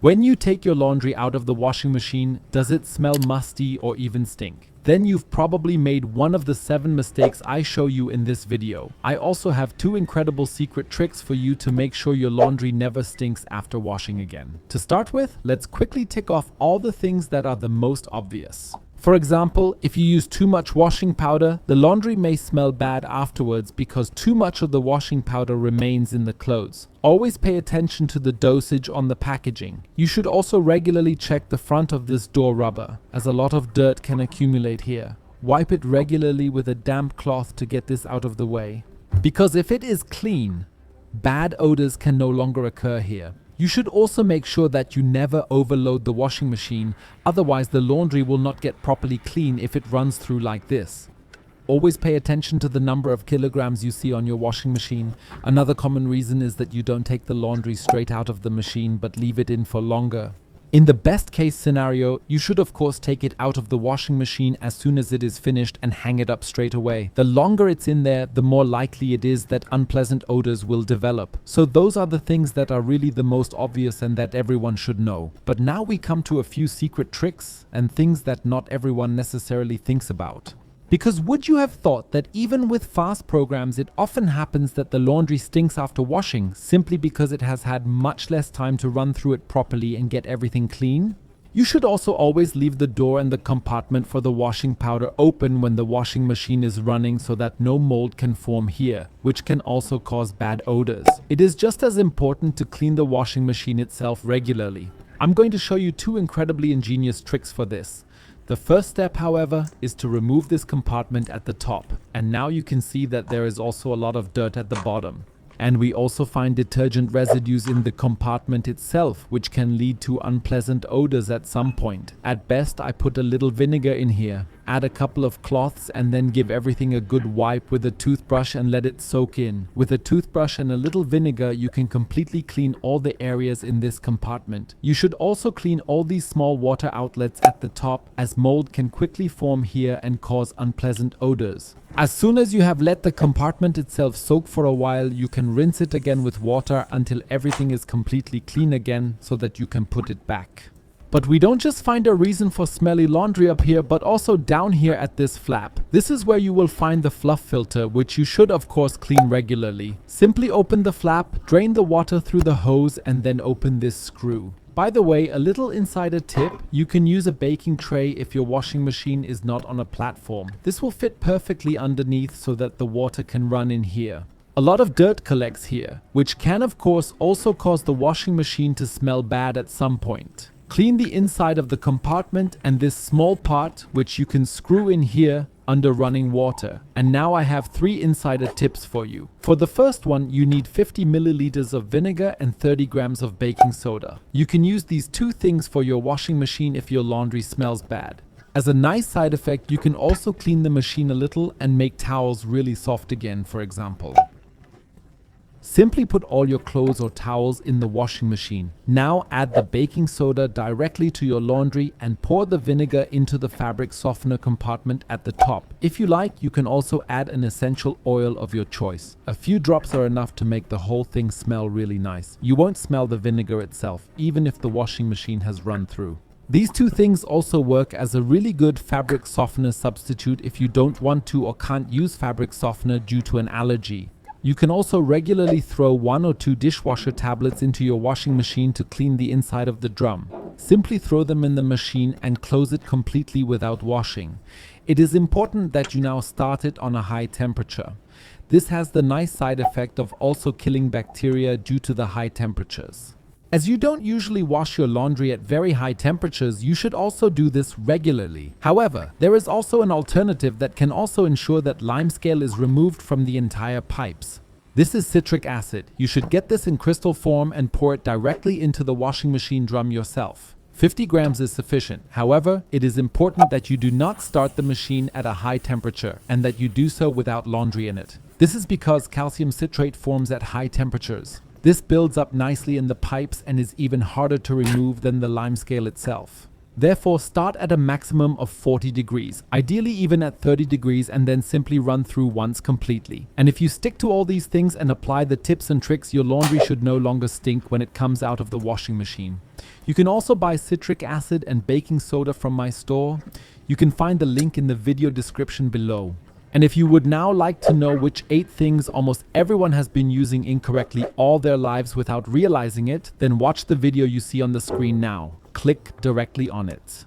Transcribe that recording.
When you take your laundry out of the washing machine, does it smell musty or even stink? Then you've probably made one of the 7 mistakes I show you in this video. I also have 2 incredible secret tricks for you to make sure your laundry never stinks after washing again. To start with, let's quickly tick off all the things that are the most obvious. For example, if you use too much washing powder, the laundry may smell bad afterwards because too much of the washing powder remains in the clothes. Always pay attention to the dosage on the packaging. You should also regularly check the front of this door rubber, as a lot of dirt can accumulate here. Wipe it regularly with a damp cloth to get this out of the way. Because if it is clean, bad odors can no longer occur here. You should also make sure that you never overload the washing machine, otherwise the laundry will not get properly clean if it runs through like this. Always pay attention to the number of kilograms you see on your washing machine. Another common reason is that you don't take the laundry straight out of the machine but leave it in for longer. In the best case scenario, you should of course take it out of the washing machine as soon as it is finished and hang it up straight away. The longer it's in there, the more likely it is that unpleasant odors will develop. So those are the things that are really the most obvious and that everyone should know. But now we come to a few secret tricks and things that not everyone necessarily thinks about. Because would you have thought that even with fast programs, it often happens that the laundry stinks after washing simply because it has had much less time to run through it properly and get everything clean? You should also always leave the door and the compartment for the washing powder open when the washing machine is running so that no mold can form here, which can also cause bad odors. It is just as important to clean the washing machine itself regularly. I'm going to show you 2 incredibly ingenious tricks for this. The first step, however, is to remove this compartment at the top, and now you can see that there is also a lot of dirt at the bottom. And we also find detergent residues in the compartment itself, which can lead to unpleasant odors at some point. At best, I put a little vinegar in here, add a couple of cloths, and then give everything a good wipe with a toothbrush and let it soak in. With a toothbrush and a little vinegar, you can completely clean all the areas in this compartment. You should also clean all these small water outlets at the top, as mold can quickly form here and cause unpleasant odors. As soon as you have let the compartment itself soak for a while, you can rinse it again with water until everything is completely clean again so that you can put it back. But we don't just find a reason for smelly laundry up here, but also down here at this flap. This is where you will find the fluff filter, which you should of course clean regularly. Simply open the flap, drain the water through the hose, and then open this screw. By the way, a little insider tip, you can use a baking tray if your washing machine is not on a platform. This will fit perfectly underneath so that the water can run in here. A lot of dirt collects here, which can of course also cause the washing machine to smell bad at some point. Clean the inside of the compartment and this small part, which you can screw in here under running water. And now I have 3 insider tips for you. For the first one, you need 50 milliliters of vinegar and 30 grams of baking soda. You can use these 2 things for your washing machine if your laundry smells bad. As a nice side effect, you can also clean the machine a little and make towels really soft again, for example. Simply put all your clothes or towels in the washing machine. Now add the baking soda directly to your laundry and pour the vinegar into the fabric softener compartment at the top. If you like, you can also add an essential oil of your choice. A few drops are enough to make the whole thing smell really nice. You won't smell the vinegar itself, even if the washing machine has run through. These 2 things also work as a really good fabric softener substitute if you don't want to or can't use fabric softener due to an allergy. You can also regularly throw 1 or 2 dishwasher tablets into your washing machine to clean the inside of the drum. Simply throw them in the machine and close it completely without washing. It is important that you now start it on a high temperature. This has the nice side effect of also killing bacteria due to the high temperatures. As you don't usually wash your laundry at very high temperatures, you should also do this regularly. However, there is also an alternative that can also ensure that limescale is removed from the entire pipes. This is citric acid. You should get this in crystal form and pour it directly into the washing machine drum yourself. 50 grams is sufficient. However, it is important that you do not start the machine at a high temperature and that you do so without laundry in it. This is because calcium citrate forms at high temperatures. This builds up nicely in the pipes and is even harder to remove than the limescale itself. Therefore, start at a maximum of 40 degrees, ideally even at 30 degrees, and then simply run through once completely. And if you stick to all these things and apply the tips and tricks, your laundry should no longer stink when it comes out of the washing machine. You can also buy citric acid and baking soda from my store. You can find the link in the video description below. And if you would now like to know which 8 things almost everyone has been using incorrectly all their lives without realizing it, then watch the video you see on the screen now. Click directly on it.